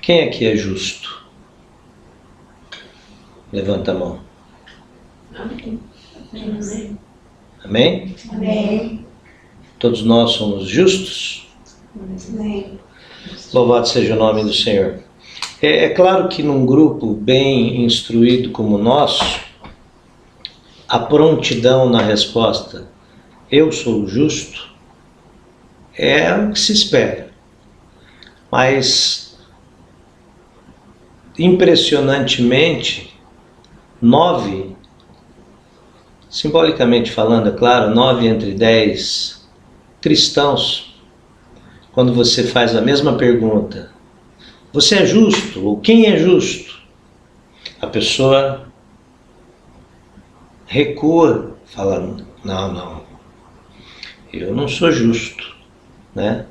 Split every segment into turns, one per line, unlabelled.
Quem aqui é justo? Levanta a mão.
Amém.
Amém?
Amém.
Todos nós somos justos?
Amém.
Louvado seja o nome do Senhor. É claro que num grupo bem instruído como o nosso, a prontidão na resposta, eu sou justo, é o que se espera. Mas, impressionantemente, 9, simbolicamente falando, é claro, 9 entre 10 cristãos, quando você faz a mesma pergunta, você é justo? Ou quem é justo? A pessoa recua, falando, não, eu não sou justo, né?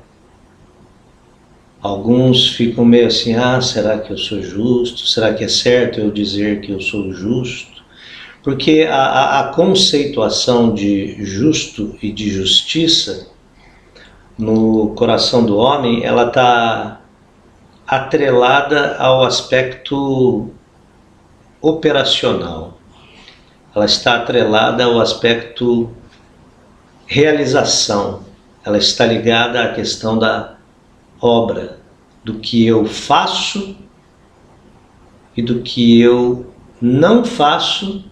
Alguns ficam meio assim, será que eu sou justo? Será que é certo eu dizer que eu sou justo? Porque a conceituação de justo e de justiça no coração do homem, ela está atrelada ao aspecto operacional. Ela está atrelada ao aspecto realização. Ela está ligada à questão da obra, do que eu faço e do que eu não faço,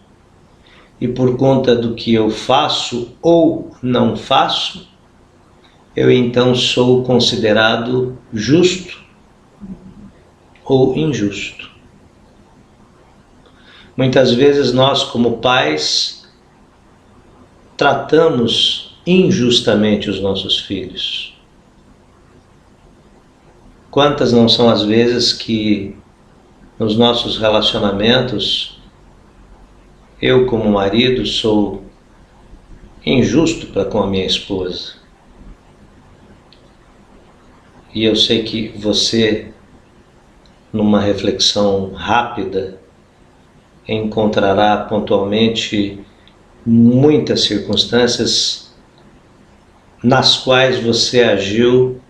e por conta do que eu faço ou não faço, eu então sou considerado justo ou injusto. Muitas vezes nós, como pais, tratamos injustamente os nossos filhos. Quantas não são as vezes que nos nossos relacionamentos eu, como marido, sou injusto para com a minha esposa. E eu sei que você, numa reflexão rápida, encontrará pontualmente muitas circunstâncias nas quais você agiu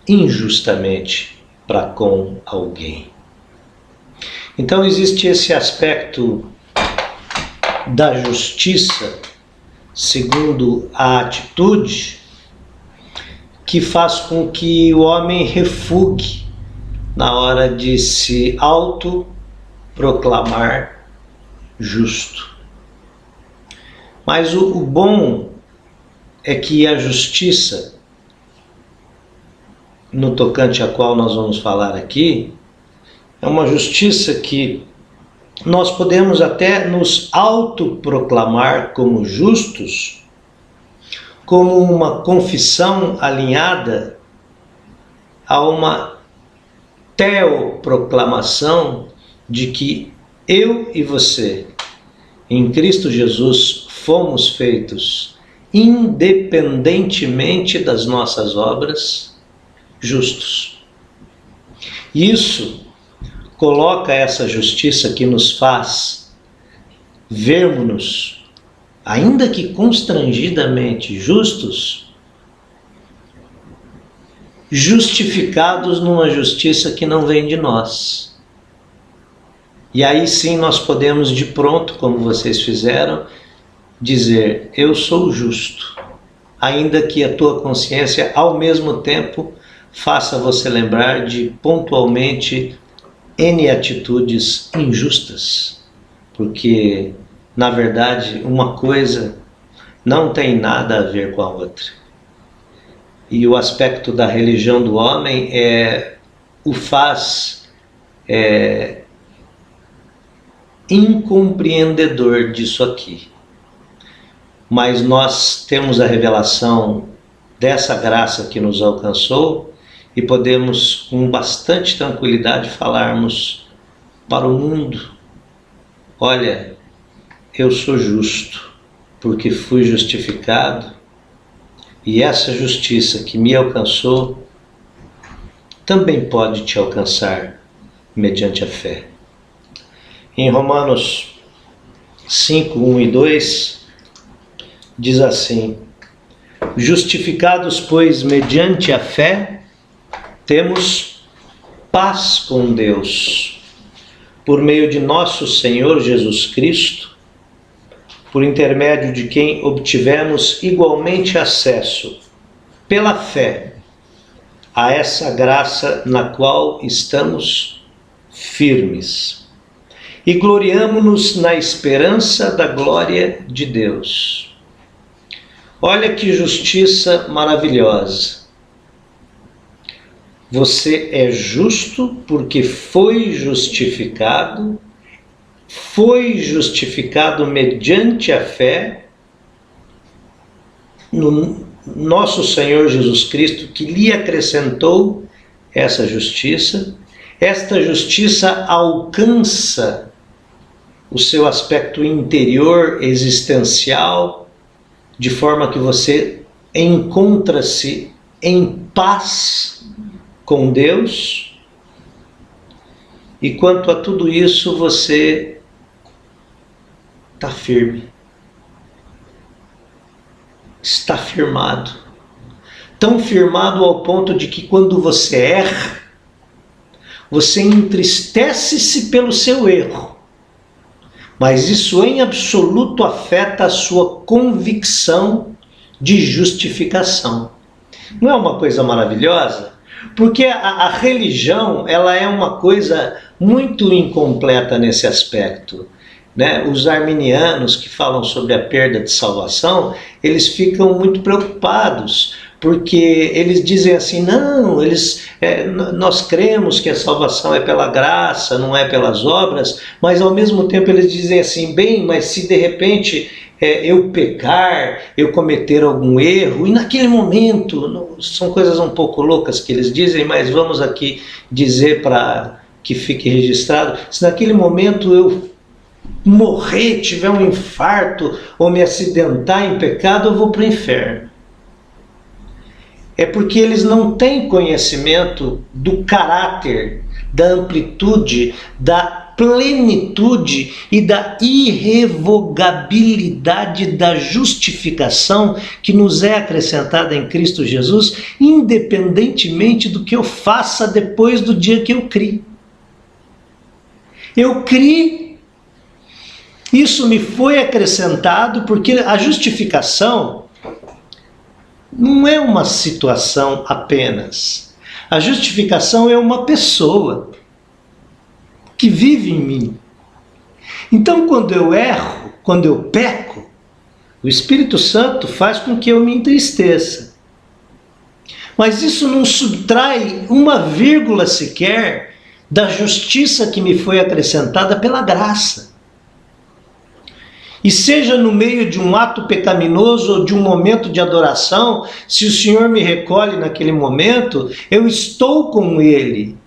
injustamente para com alguém. Então existe esse aspecto da justiça, segundo a atitude, que faz com que o homem refugue na hora de se autoproclamar justo. Mas o bom é que a justiça, no tocante a qual nós vamos falar aqui, é uma justiça que nós podemos até nos autoproclamar como justos, como uma confissão alinhada a uma teoproclamação de que eu e você, em Cristo Jesus, fomos feitos, independentemente das nossas obras, justos. Isso coloca essa justiça que nos faz vermos-nos, ainda que constrangidamente justos, justificados numa justiça que não vem de nós. E aí sim nós podemos de pronto, como vocês fizeram, dizer, eu sou justo, ainda que a tua consciência ao mesmo tempo faça você lembrar de pontualmente N atitudes injustas, porque na verdade uma coisa não tem nada a ver com a outra. E o aspecto da religião do homem o faz incompreendedor disso aqui. Mas nós temos a revelação dessa graça que nos alcançou e podemos com bastante tranquilidade falarmos para o mundo, olha, eu sou justo porque fui justificado e essa justiça que me alcançou também pode te alcançar mediante a fé. Em Romanos 5, 1 e 2 diz assim, justificados, pois, mediante a fé, temos paz com Deus, por meio de nosso Senhor Jesus Cristo, por intermédio de quem obtivemos igualmente acesso, pela fé, a essa graça na qual estamos firmes. E gloriamo-nos na esperança da glória de Deus. Olha que justiça maravilhosa. Você é justo porque foi justificado mediante a fé no nosso Senhor Jesus Cristo, que lhe acrescentou essa justiça. Esta justiça alcança o seu aspecto interior, existencial, de forma que você encontra-se em paz com Deus. E quanto a tudo isso, você está firme. Está firmado. Tão firmado ao ponto de que quando você erra, você entristece-se pelo seu erro. Mas isso em absoluto afeta a sua convicção de justificação. Não é uma coisa maravilhosa? Porque a religião, ela é uma coisa muito incompleta nesse aspecto, né? Os arminianos que falam sobre a perda de salvação, eles ficam muito preocupados, porque eles dizem assim, não, nós cremos que a salvação é pela graça, não é pelas obras, mas ao mesmo tempo eles dizem assim, bem, mas se de repente eu pecar, eu cometer algum erro, e naquele momento, são coisas um pouco loucas que eles dizem, mas vamos aqui dizer para que fique registrado, se naquele momento eu morrer, tiver um infarto ou me acidentar em pecado, eu vou para o inferno. É porque eles não têm conhecimento do caráter, da amplitude, da plenitude e da irrevogabilidade da justificação que nos é acrescentada em Cristo Jesus, independentemente do que eu faça depois do dia que eu criei. Eu criei, isso me foi acrescentado, porque a justificação não é uma situação apenas. A justificação é uma pessoa que vive em mim. Então, quando eu erro, quando eu peco, o Espírito Santo faz com que eu me entristeça. Mas isso não subtrai uma vírgula sequer da justiça que me foi acrescentada pela graça. E seja no meio de um ato pecaminoso ou de um momento de adoração, se o Senhor me recolhe naquele momento, eu estou com Ele.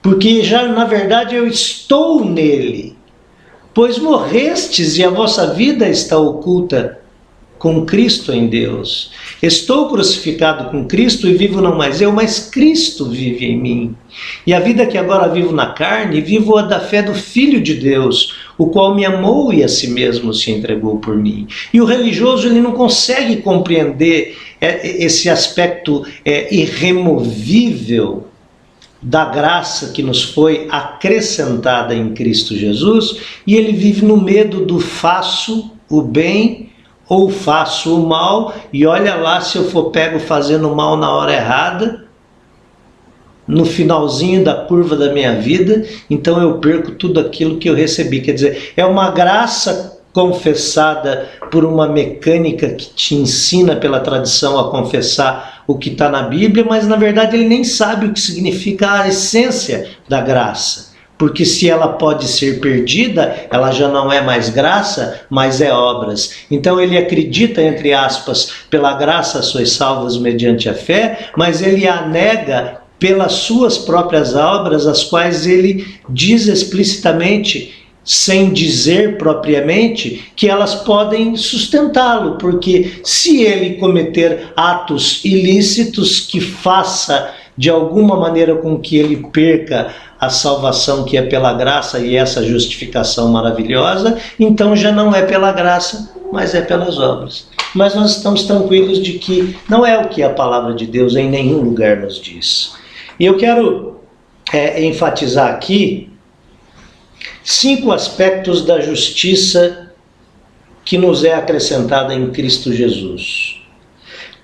Porque já na verdade eu estou nele. Pois morrestes e a vossa vida está oculta com Cristo em Deus. Estou crucificado com Cristo e vivo não mais eu, mas Cristo vive em mim. E a vida que agora vivo na carne, vivo a da fé do Filho de Deus, o qual me amou e a si mesmo se entregou por mim. E o religioso, ele não consegue compreender esse aspecto irremovível da graça que nos foi acrescentada em Cristo Jesus, e ele vive no medo do faço o bem ou faço o mal, e olha lá se eu for pego fazendo mal na hora errada, no finalzinho da curva da minha vida, então eu perco tudo aquilo que eu recebi. Quer dizer, é uma graça confessada por uma mecânica que te ensina pela tradição a confessar o que está na Bíblia, mas na verdade ele nem sabe o que significa a essência da graça. Porque se ela pode ser perdida, ela já não é mais graça, mas é obras. Então ele acredita, entre aspas, pela graça sois salvos mediante a fé, mas ele a nega pelas suas próprias obras, as quais ele diz explicitamente, sem dizer propriamente, que elas podem sustentá-lo, porque se ele cometer atos ilícitos que faça de alguma maneira com que ele perca a salvação que é pela graça e essa justificação maravilhosa, então já não é pela graça, mas é pelas obras. Mas nós estamos tranquilos de que não é o que a palavra de Deus em nenhum lugar nos diz. E eu quero enfatizar aqui 5 aspectos da justiça que nos é acrescentada em Cristo Jesus.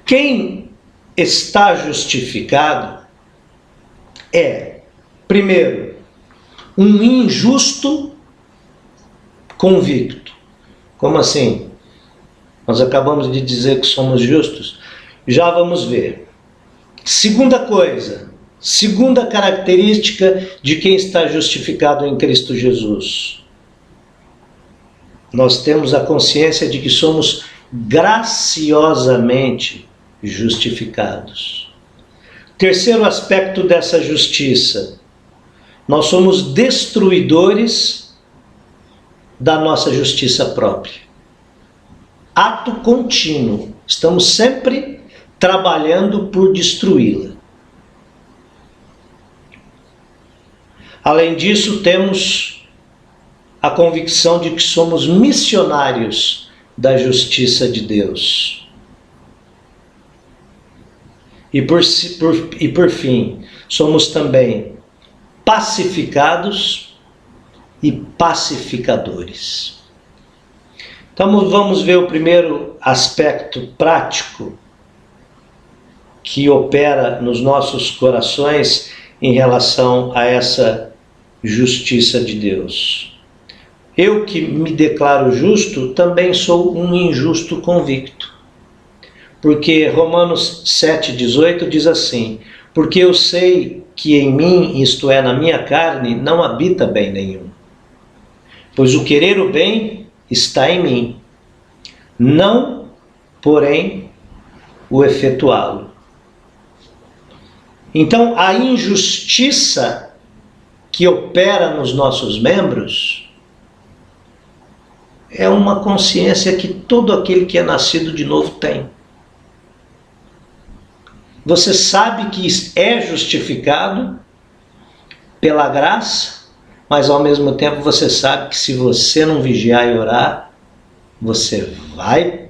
Quem está justificado é, primeiro, um injusto convicto. Como assim? Nós acabamos de dizer que somos justos? Já vamos ver. Segunda coisa, segunda característica de quem está justificado em Cristo Jesus. Nós temos a consciência de que somos graciosamente justificados. Terceiro aspecto dessa justiça, nós somos destruidores da nossa justiça própria. Ato contínuo, estamos sempre trabalhando por destruí-la. Além disso, temos a convicção de que somos missionários da justiça de Deus. E por fim, somos também pacificados e pacificadores. Então vamos ver o primeiro aspecto prático que opera nos nossos corações em relação a essa justiça de Deus. Eu que me declaro justo, também sou um injusto convicto. Porque Romanos 7,18 diz assim: porque eu sei que em mim, isto é, na minha carne, não habita bem nenhum. Pois o querer o bem está em mim, não, porém, o efetuá-lo. Então, a injustiça que opera nos nossos membros é uma consciência que todo aquele que é nascido de novo tem. Você sabe que é justificado pela graça, mas ao mesmo tempo você sabe que se você não vigiar e orar, você vai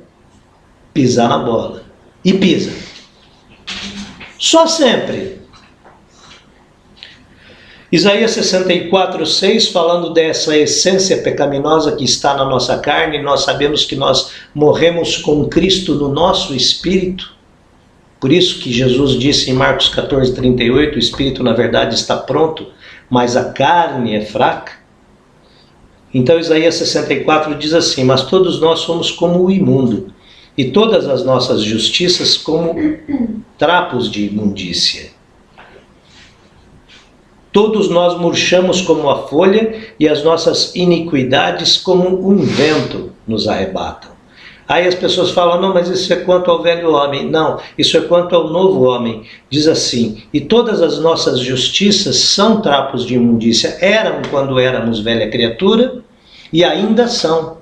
pisar na bola. E pisa. Só sempre. Isaías 64:6, falando dessa essência pecaminosa que está na nossa carne, nós sabemos que nós morremos com Cristo no nosso espírito. Por isso que Jesus disse em Marcos 14:38, o espírito na verdade está pronto, mas a carne é fraca. Então Isaías 64 diz assim: mas todos nós somos como o imundo, e todas as nossas justiças como trapos de imundícia. Todos nós murchamos como a folha, e as nossas iniquidades como um vento nos arrebatam. Aí as pessoas falam: não, mas isso é quanto ao velho homem. Não, isso é quanto ao novo homem. Diz assim: e todas as nossas justiças são trapos de imundícia. Eram quando éramos velha criatura e ainda são.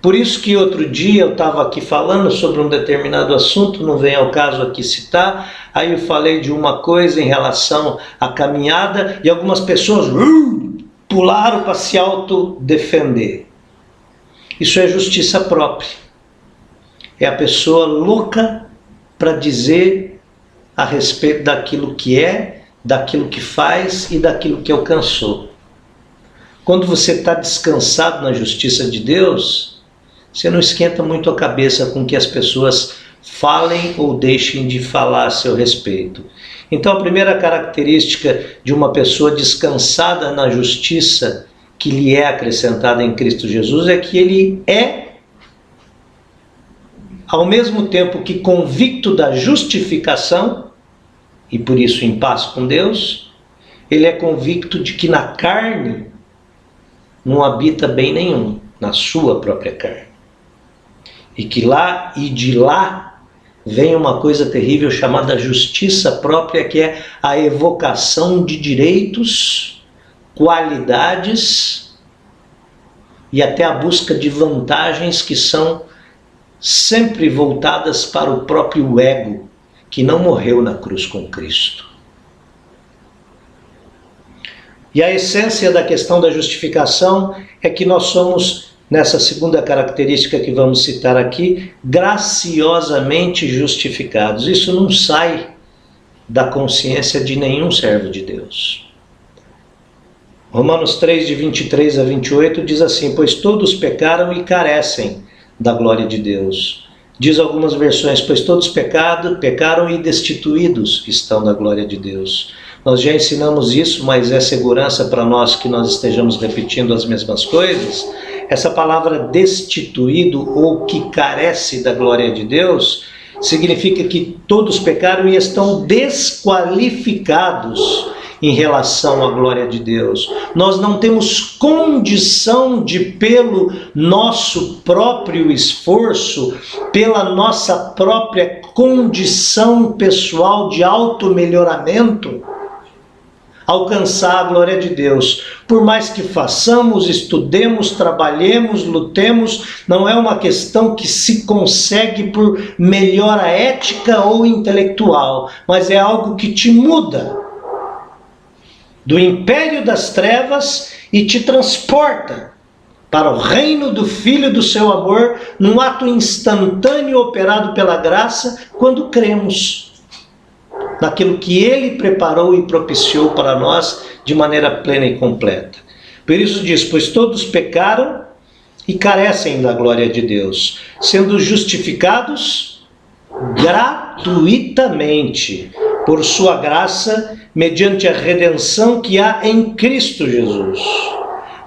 Por isso que outro dia eu estava aqui falando sobre um determinado assunto, não vem ao caso aqui citar, aí eu falei de uma coisa em relação à caminhada e algumas pessoas pularam para se autodefender. Isso é justiça própria. É a pessoa louca para dizer a respeito daquilo que é, daquilo que faz e daquilo que alcançou. Quando você está descansado na justiça de Deus, você não esquenta muito a cabeça com que as pessoas falem ou deixem de falar a seu respeito. Então a primeira característica de uma pessoa descansada na justiça que lhe é acrescentada em Cristo Jesus é que ele é, ao mesmo tempo que convicto da justificação, e por isso em paz com Deus, ele é convicto de que na carne não habita bem nenhum, na sua própria carne. E que lá e de lá vem uma coisa terrível chamada justiça própria, que é a evocação de direitos, qualidades e até a busca de vantagens que são sempre voltadas para o próprio ego, que não morreu na cruz com Cristo. E a essência da questão da justificação é que nós somos, nessa segunda característica que vamos citar aqui, graciosamente justificados. Isso não sai da consciência de nenhum servo de Deus. Romanos 3, de 23 a 28 diz assim: pois todos pecaram e carecem da glória de Deus. Diz algumas versões: pois todos pecaram e destituídos estão da glória de Deus. Nós já ensinamos isso, mas é segurança para nós que nós estejamos repetindo as mesmas coisas. Essa palavra destituído ou que carece da glória de Deus significa que todos pecaram e estão desqualificados em relação à glória de Deus. Nós não temos condição de, pelo nosso próprio esforço, pela nossa própria condição pessoal de auto-melhoramento, alcançar a glória de Deus. Por mais que façamos, estudemos, trabalhemos, lutemos, não é uma questão que se consegue por melhora ética ou intelectual, mas é algo que te muda do império das trevas e te transporta para o reino do Filho do seu amor, num ato instantâneo operado pela graça, quando cremos naquilo que Ele preparou e propiciou para nós de maneira plena e completa. Por isso diz: pois todos pecaram e carecem da glória de Deus, sendo justificados gratuitamente por sua graça, mediante a redenção que há em Cristo Jesus,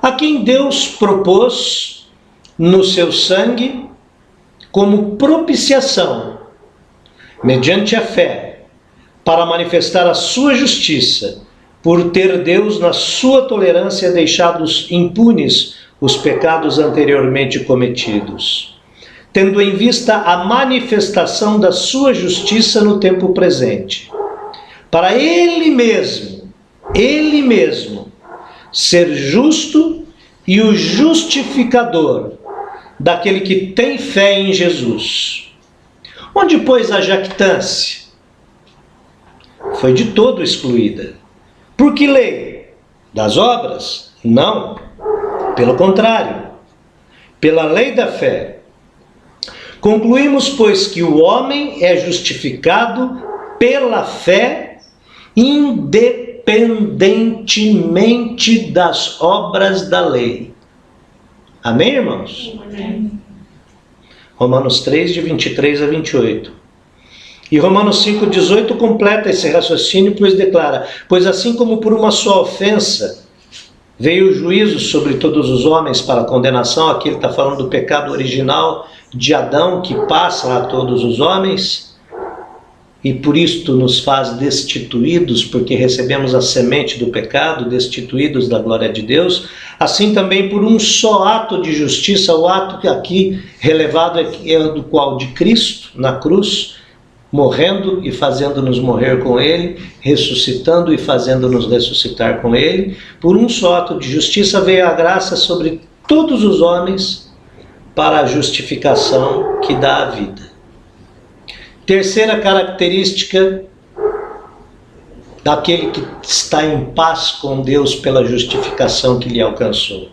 a quem Deus propôs no seu sangue como propiciação, mediante a fé, para manifestar a sua justiça, por ter Deus, na sua tolerância, deixados impunes os pecados anteriormente cometidos, tendo em vista a manifestação da sua justiça no tempo presente, para Ele mesmo, ser justo e o justificador daquele que tem fé em Jesus. Onde, pois, a jactância? Foi de todo excluída. Por que lei? Das obras? Não. Pelo contrário, pela lei da fé. Concluímos, pois, que o homem é justificado pela fé, independentemente das obras da lei. Amém, irmãos?
Amém.
Romanos 3, de 23 a 28. E Romanos 5, 18 completa esse raciocínio, pois declara: pois assim como por uma só ofensa veio o juízo sobre todos os homens para a condenação, aqui ele está falando do pecado original de Adão, que passa a todos os homens, e por isto nos faz destituídos, porque recebemos a semente do pecado, destituídos da glória de Deus. Assim também por um só ato de justiça, o ato que aqui relevado é do qual de Cristo, na cruz, morrendo e fazendo-nos morrer com Ele, ressuscitando e fazendo-nos ressuscitar com Ele. Por um só ato de justiça veio a graça sobre todos os homens para a justificação que dá a vida. Terceira característica daquele que está em paz com Deus pela justificação que lhe alcançou: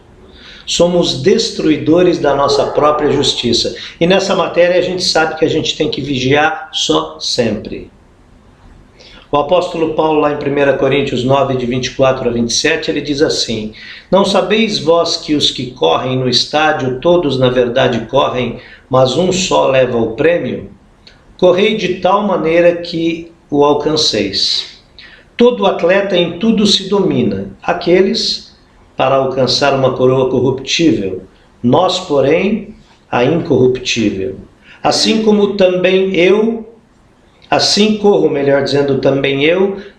somos destruidores da nossa própria justiça. E nessa matéria a gente sabe que a gente tem que vigiar só sempre. O apóstolo Paulo, lá em 1 Coríntios 9, de 24 a 27, ele diz assim: não sabeis vós que os que correm no estádio, todos na verdade correm, mas um só leva o prêmio? Correi de tal maneira que o alcanceis. Todo atleta em tudo se domina, aqueles para alcançar uma coroa corruptível, nós, porém, a incorruptível. Assim corro, também eu,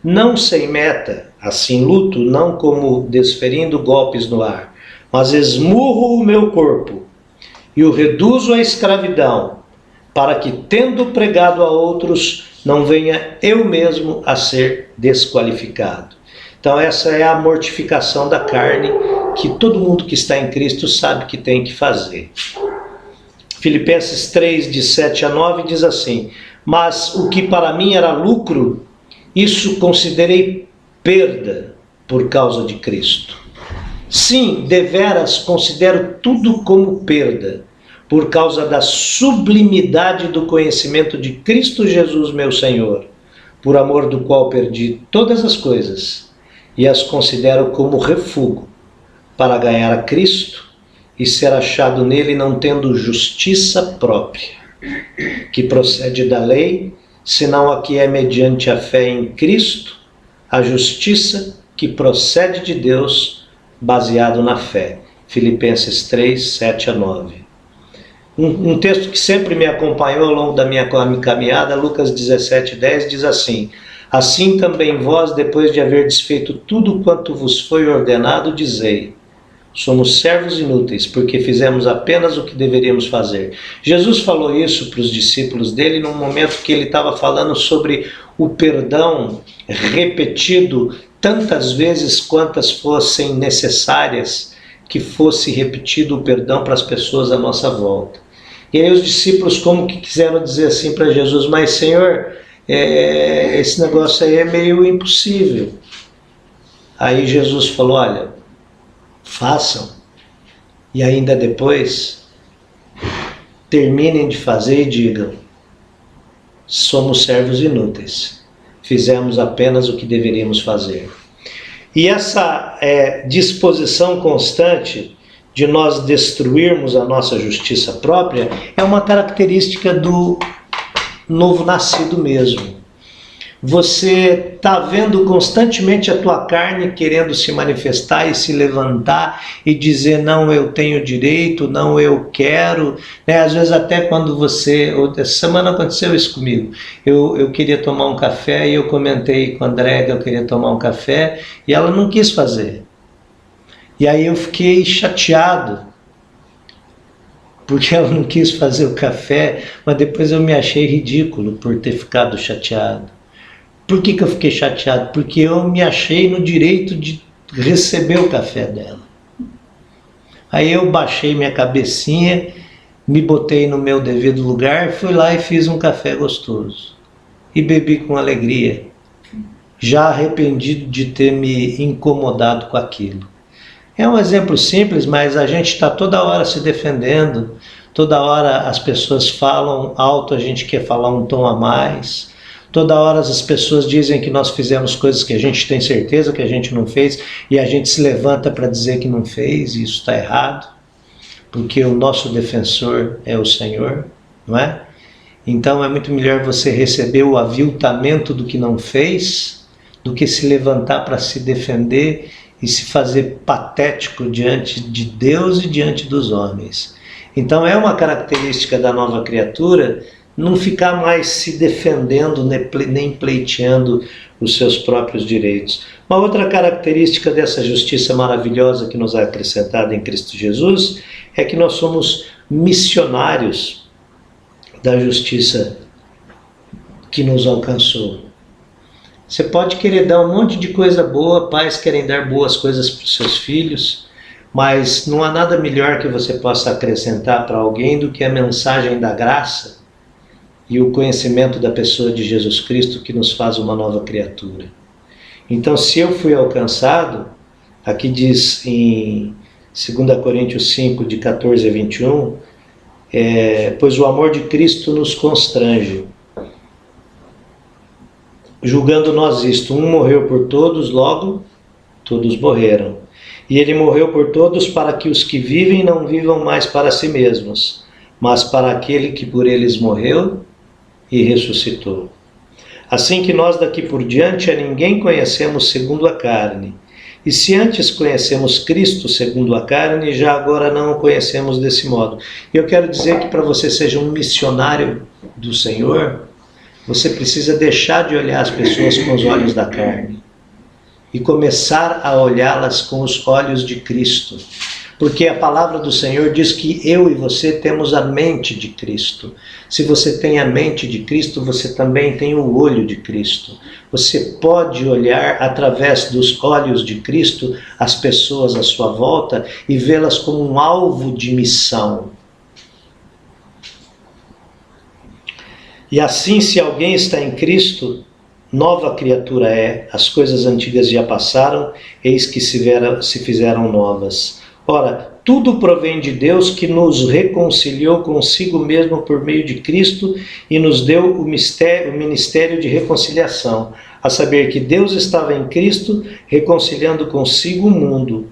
não sem meta, assim luto, não como desferindo golpes no ar, mas esmurro o meu corpo e o reduzo à escravidão, para que, tendo pregado a outros, não venha eu mesmo a ser desqualificado. Então essa é a mortificação da carne que todo mundo que está em Cristo sabe que tem que fazer. Filipenses 3, de 7 a 9 diz assim: mas o que para mim era lucro, isso considerei perda por causa de Cristo. Sim, deveras considero tudo como perda, por causa da sublimidade do conhecimento de Cristo Jesus, meu Senhor, por amor do qual perdi todas as coisas e as considero como refúgio para ganhar a Cristo e ser achado nele não tendo justiça própria, que procede da lei, senão a que é mediante a fé em Cristo, a justiça que procede de Deus, baseado na fé. Filipenses 3, 7 a 9. Um texto que sempre me acompanhou ao longo da minha caminhada, Lucas 17, 10, diz assim: assim também vós, depois de haver desfeito tudo quanto vos foi ordenado, dizei: somos servos inúteis, porque fizemos apenas o que deveríamos fazer. Jesus falou isso para os discípulos dele num momento que ele estava falando sobre o perdão repetido tantas vezes quantas fossem necessárias que fosse repetido o perdão para as pessoas à nossa volta. E aí os discípulos como que quiseram dizer assim para Jesus: mas Senhor, esse negócio aí é meio impossível. Aí Jesus falou: olha, façam, e ainda depois terminem de fazer e digam: somos servos inúteis, fizemos apenas o que deveríamos fazer. E essa disposição constante de nós destruirmos a nossa justiça própria é uma característica do novo nascido mesmo. Você está vendo constantemente a tua carne querendo se manifestar e se levantar e dizer: não, eu tenho direito, não, eu quero. Às vezes até quando você... Essa semana aconteceu isso comigo. Eu queria tomar um café e eu comentei com a André que eu queria tomar um café e ela não quis fazer. E aí eu fiquei chateado, porque ela não quis fazer o café, mas depois eu me achei ridículo por ter ficado chateado. Por que eu fiquei chateado? Porque eu me achei no direito de receber o café dela. Aí eu baixei minha cabecinha, me botei no meu devido lugar, fui lá e fiz um café gostoso. E bebi com alegria, já arrependido de ter me incomodado com aquilo. É um exemplo simples, mas a gente está toda hora se defendendo, toda hora as pessoas falam alto, a gente quer falar um tom a mais. Toda hora as pessoas dizem que nós fizemos coisas que a gente tem certeza que a gente não fez e a gente se levanta para dizer que não fez, e isso está errado, porque o nosso defensor é o Senhor, não é? Então é muito melhor você receber o aviltamento do que não fez do que se levantar para se defender e se fazer patético diante de Deus e diante dos homens. Então é uma característica da nova criatura não ficar mais se defendendo nem pleiteando os seus próprios direitos. Uma outra característica dessa justiça maravilhosa que nos é acrescentada em Cristo Jesus é que nós somos missionários da justiça que nos alcançou. Você pode querer dar um monte de coisa boa, pais querem dar boas coisas para os seus filhos, mas não há nada melhor que você possa acrescentar para alguém do que a mensagem da graça e o conhecimento da pessoa de Jesus Cristo que nos faz uma nova criatura. Então, se eu fui alcançado, aqui diz em 2 Coríntios 5, de 14 a 21, pois o amor de Cristo nos constrange, julgando nós isto: um morreu por todos, logo todos morreram. E ele morreu por todos para que os que vivem não vivam mais para si mesmos, mas para aquele que por eles morreu e ressuscitou. Assim que nós daqui por diante a ninguém conhecemos segundo a carne. E se antes conhecemos Cristo segundo a carne, já agora não o conhecemos desse modo. E eu quero dizer que para você seja um missionário do Senhor, você precisa deixar de olhar as pessoas com os olhos da carne e começar a olhá-las com os olhos de Cristo. Porque a palavra do Senhor diz que eu e você temos a mente de Cristo. Se você tem a mente de Cristo, você também tem o olho de Cristo. Você pode olhar através dos olhos de Cristo as pessoas à sua volta e vê-las como um alvo de missão. E assim, se alguém está em Cristo, nova criatura é, as coisas antigas já passaram, eis que se fizeram novas. Ora, tudo provém de Deus, que nos reconciliou consigo mesmo por meio de Cristo e nos deu o ministério de reconciliação, a saber que Deus estava em Cristo reconciliando consigo o mundo,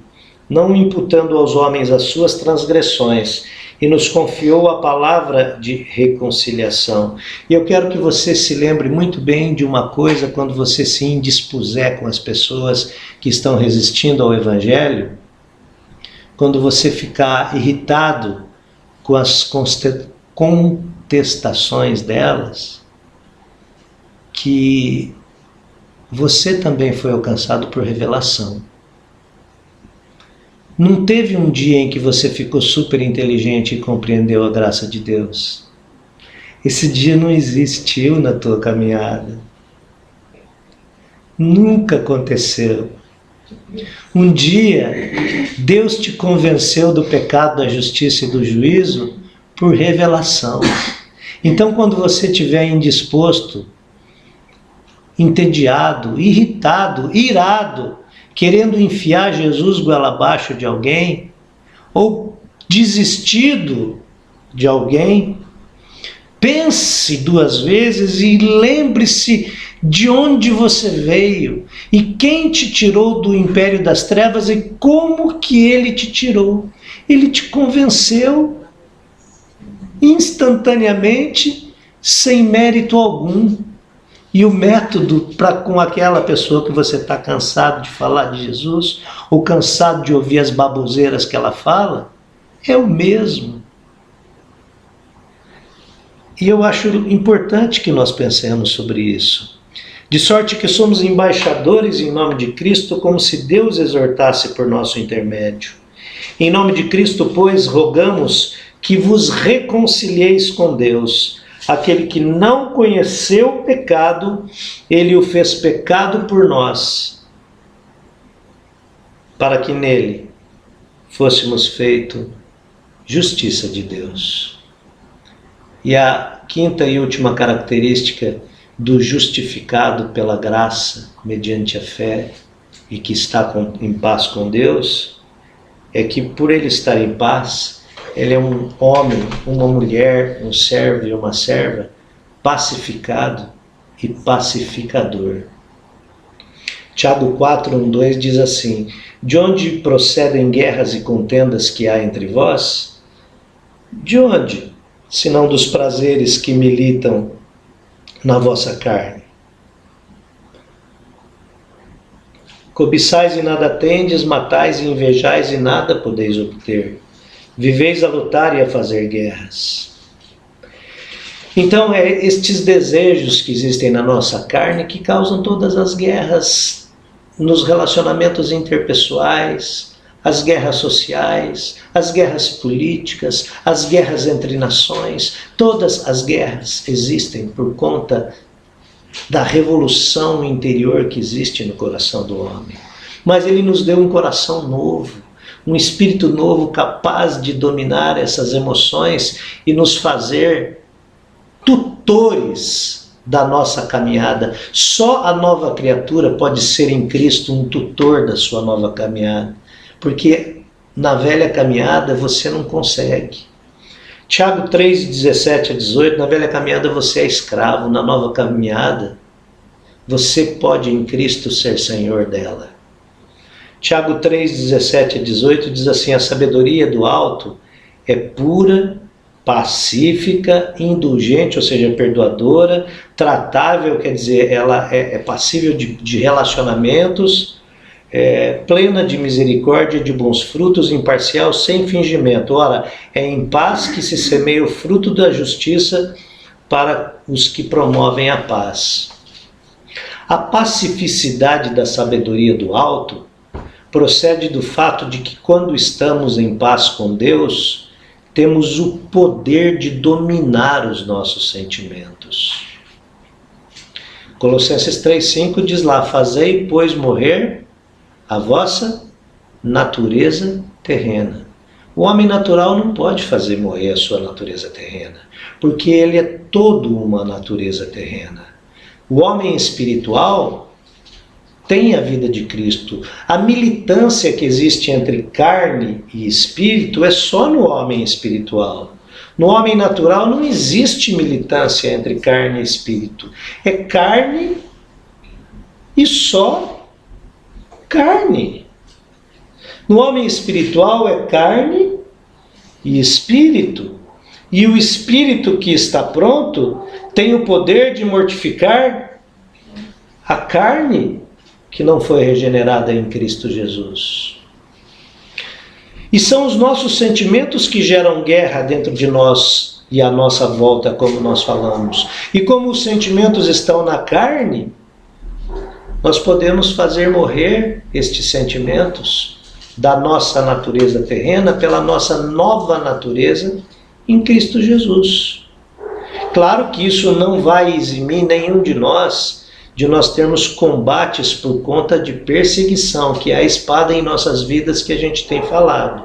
não imputando aos homens as suas transgressões, e nos confiou a palavra de reconciliação. E eu quero que você se lembre muito bem de uma coisa quando você se indispuser com as pessoas que estão resistindo ao Evangelho, quando você ficar irritado com as contestações delas, que você também foi alcançado por revelação. Não teve um dia em que você ficou super inteligente e compreendeu a graça de Deus. Esse dia não existiu na tua caminhada. Nunca aconteceu. Um dia, Deus te convenceu do pecado, da justiça e do juízo por revelação. Então, quando você estiver indisposto, entediado, irritado, irado, querendo enfiar Jesus goela abaixo de alguém, ou desistido de alguém, pense duas vezes e lembre-se de onde você veio e quem te tirou do império das trevas e como que ele te tirou. Ele te convenceu instantaneamente, sem mérito algum. E o método para com aquela pessoa que você está cansado de falar de Jesus, ou cansado de ouvir as baboseiras que ela fala, é o mesmo. E eu acho importante que nós pensemos sobre isso. De sorte que somos embaixadores em nome de Cristo, como se Deus exortasse por nosso intermédio. Em nome de Cristo, pois, rogamos que vos reconcilieis com Deus. Aquele que não conheceu o pecado, ele o fez pecado por nós, para que nele fôssemos feito justiça de Deus. E a quinta e última característica do justificado pela graça, mediante a fé, e que está em paz com Deus, é que por ele estar em paz, ele é um homem, uma mulher, um servo e uma serva pacificado e pacificador. Tiago 4:1-2 diz assim: de onde procedem guerras e contendas que há entre vós? De onde, senão dos prazeres que militam na vossa carne? Cobiçais e nada tendes, matais e invejais e nada podeis obter. Viveis a lutar e a fazer guerras. Então, é estes desejos que existem na nossa carne que causam todas as guerras nos relacionamentos interpessoais, as guerras sociais, as guerras políticas, as guerras entre nações. Todas as guerras existem por conta da revolução interior que existe no coração do homem. Mas ele nos deu um coração novo, um espírito novo capaz de dominar essas emoções e nos fazer tutores da nossa caminhada. Só a nova criatura pode ser em Cristo um tutor da sua nova caminhada, porque na velha caminhada você não consegue. Tiago 3:17-18, na velha caminhada você é escravo, na nova caminhada você pode em Cristo ser senhor dela. Tiago 3:17-18 diz assim: a sabedoria do alto é pura, pacífica, indulgente, ou seja, perdoadora, tratável, quer dizer, ela é passível de relacionamentos, plena de misericórdia, de bons frutos, imparcial, sem fingimento. Ora, é em paz que se semeia o fruto da justiça para os que promovem a paz. A pacificidade da sabedoria do alto procede do fato de que quando estamos em paz com Deus, temos o poder de dominar os nossos sentimentos. Colossenses 3:5 diz lá: fazei, pois, morrer a vossa natureza terrena. O homem natural não pode fazer morrer a sua natureza terrena, porque ele é todo uma natureza terrena. O homem espiritual tem a vida de Cristo. A militância que existe entre carne e espírito é só no homem espiritual. No homem natural não existe militância entre carne e espírito. É carne e só carne. No homem espiritual é carne e espírito. E o espírito que está pronto tem o poder de mortificar a carne que não foi regenerada em Cristo Jesus. E são os nossos sentimentos que geram guerra dentro de nós e à nossa volta, como nós falamos. E como os sentimentos estão na carne, nós podemos fazer morrer estes sentimentos da nossa natureza terrena pela nossa nova natureza em Cristo Jesus. Claro que isso não vai eximir nenhum de nós termos combates por conta de perseguição, que é a espada em nossas vidas que a gente tem falado.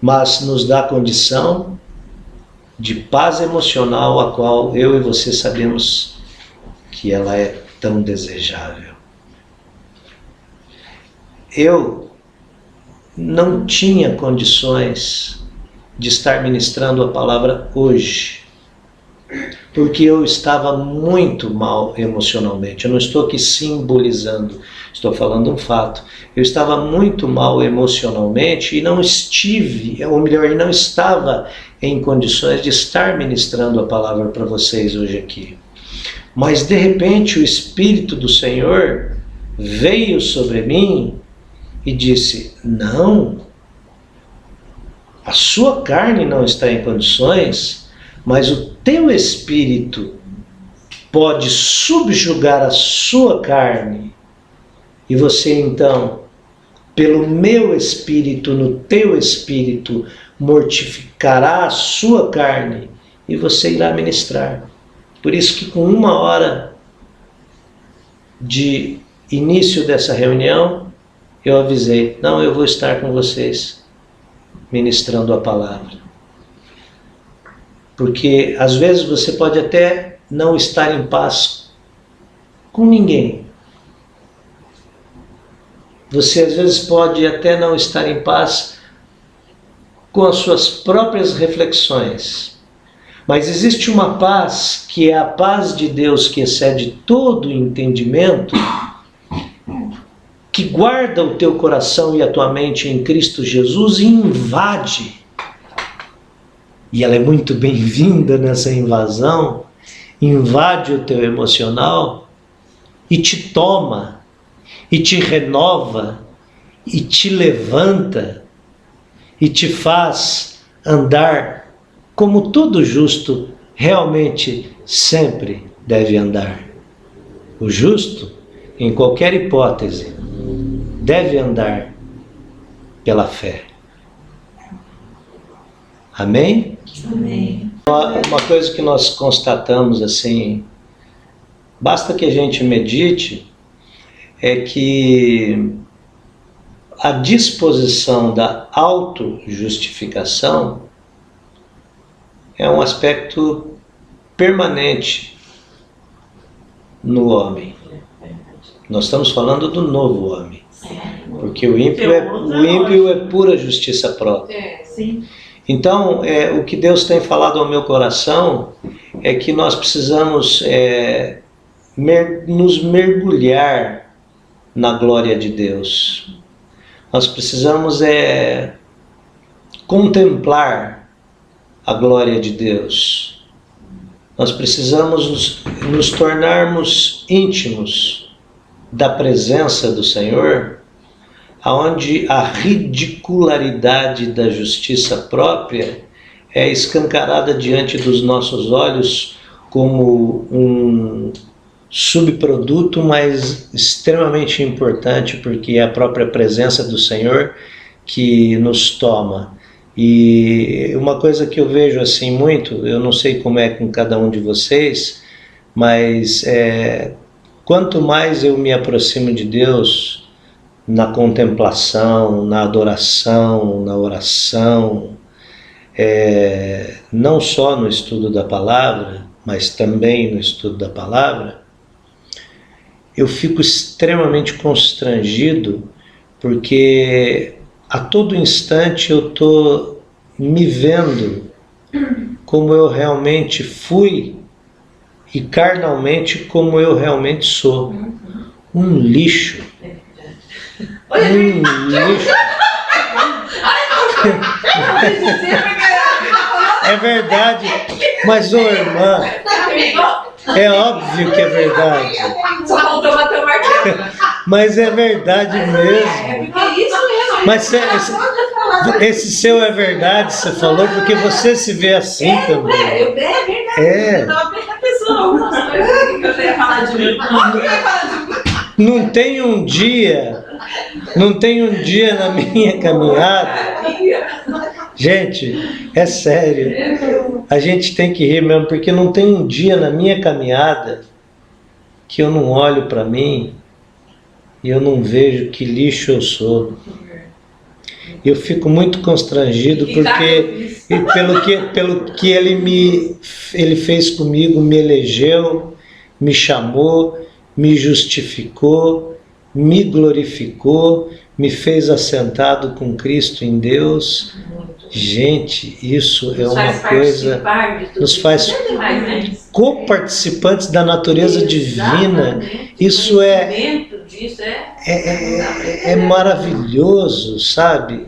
Mas nos dá condição de paz emocional, a qual eu e você sabemos que ela é tão desejável. Eu não tinha condições de estar ministrando a palavra hoje, porque eu estava muito mal emocionalmente. Eu não estou aqui simbolizando, estou falando um fato. Eu estava muito mal emocionalmente e não estive, ou melhor, não estava em condições de estar ministrando a palavra para vocês hoje aqui. Mas de repente o Espírito do Senhor veio sobre mim e disse: não, a sua carne não está em condições, mas o teu espírito pode subjugar a sua carne, e você então, pelo meu espírito, no teu espírito, mortificará a sua carne, e você irá ministrar. Por isso que com 1 hora de início dessa reunião, eu avisei: não, eu vou estar com vocês ministrando a palavra. Porque às vezes você pode até não estar em paz com ninguém. Você às vezes pode até não estar em paz com as suas próprias reflexões. Mas existe uma paz que é a paz de Deus, que excede todo entendimento, que guarda o teu coração e a tua mente em Cristo Jesus e invade. E ela é muito bem-vinda nessa invasão, invade o teu emocional e te toma, e te renova, e te levanta, e te faz andar como todo justo realmente sempre deve andar. O justo, em qualquer hipótese, deve andar pela fé. Amém?
Amém.
Uma coisa que nós constatamos assim, basta que a gente medite, é que a disposição da autojustificação é um aspecto permanente no homem. Nós estamos falando do novo homem, porque o ímpio é pura justiça própria.
Sim.
Então, o que Deus tem falado ao meu coração é que nós precisamos nos mergulhar na glória de Deus. Nós precisamos contemplar a glória de Deus. Nós precisamos nos tornarmos íntimos da presença do Senhor, onde a ridicularidade da justiça própria é escancarada diante dos nossos olhos como um subproduto, mas extremamente importante, porque é a própria presença do Senhor que nos toma. E uma coisa que eu vejo assim muito, eu não sei como é com cada um de vocês, mas quanto mais eu me aproximo de Deus, na contemplação, na adoração, na oração, não só no estudo da palavra, mas também no estudo da palavra, eu fico extremamente constrangido, porque a todo instante eu estou me vendo como eu realmente fui e carnalmente como eu realmente sou. Um lixo. Um lixo. É verdade, mas ô irmã, é óbvio que é verdade.
Só faltou bater o martelo.
Mas é verdade mesmo.
É isso mesmo.
Mas esse seu é verdade, você falou, porque você se vê assim também.
É verdade.
É.
Eu tava pensando a pessoa, algumas coisas que eu ia falar de mim. Olha, eu ia falar de mim.
Não tem um dia na minha caminhada. Gente, é sério. A gente tem que rir mesmo, porque não tem um dia na minha caminhada que eu não olho para mim e eu não vejo que lixo eu sou. Eu fico muito constrangido porque pelo que ele fez comigo, me elegeu, me chamou, me justificou, me glorificou, me fez assentado com Cristo em Deus. Gente, isso é uma coisa, nos faz coparticipantes da natureza divina. Isso é maravilhoso, sabe?